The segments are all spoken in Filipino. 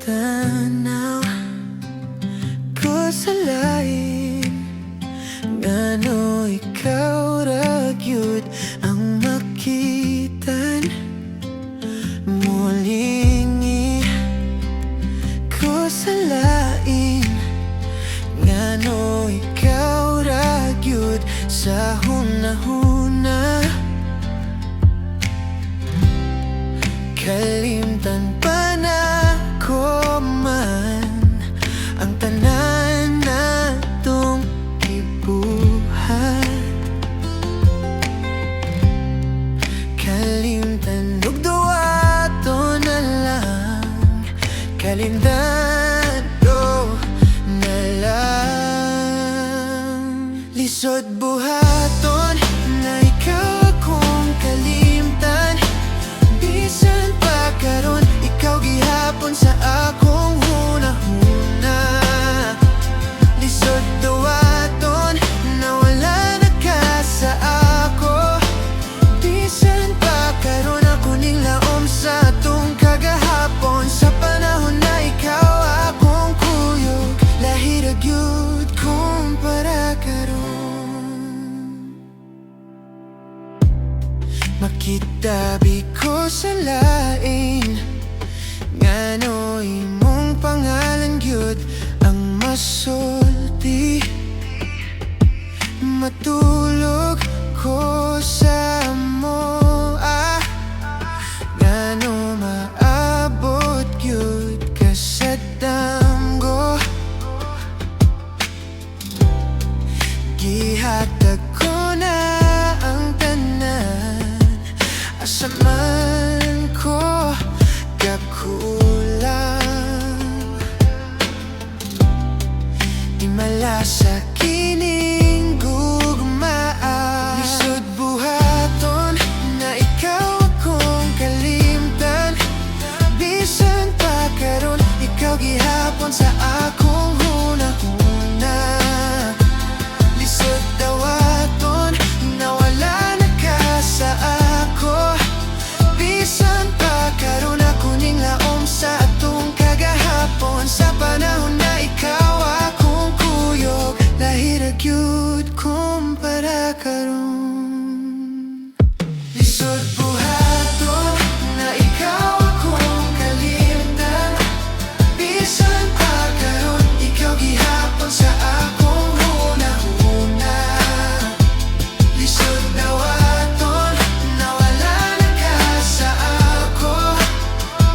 tanaw ko sa lain, ngano ikaw ra gyud ang makitan. Mulingi ko sa lain, ngano ikaw ra gyud sa hunahuna. Kalimtan pa na ko man ang tanan natong gibuhat. Kalimtan ug duwato na lang, kalimtan do na lang. Lisod buhaton na ikaw akong kalimtan. Bisan pa karon ikaw gihapon sa akong hunahuna. Lisod duwaton na wala na ka sa ako. Bisan pa karon ako ning laom sa atong kagahapon. Sa panahon na ikaw akong kuyog, lahi ra gyud kumpara karon. Makitabi ko sa lain, ngano imong pangalan gyud ang masulti. Matulog ko sa mo, ngano maabot gyud ka sa damgo. Gihatag ko na ang tanan, asa man ko kakulang. Di malasa kining gugmaan. Lisod buhaton na ikaw akong kalimtan. Bisan pa karon ikaw gihapon sa akong hunahuna. Lisod dawaton na wala na ka sa ako. Bisan pa karon ako ning laom sa atong kagahapon. Sa panahon na ikaw akong kuyog, lahi ra gyud kumpara karon. Lisod buhaton na ikaw akong kalimtan. Bisan pa karon ikaw gihapon sa akong hunahuna. Lisod dawaton na wala na ka sa ako.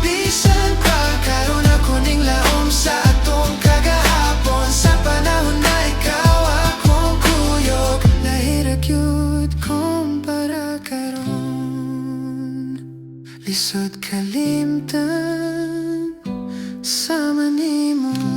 Bisan pa karon ako ning laom sa atong kagahapon. Sa panahon na ikaw akong kuyog, lahi ra gyud kumpara karon. Lisod kalimtan sama nimo.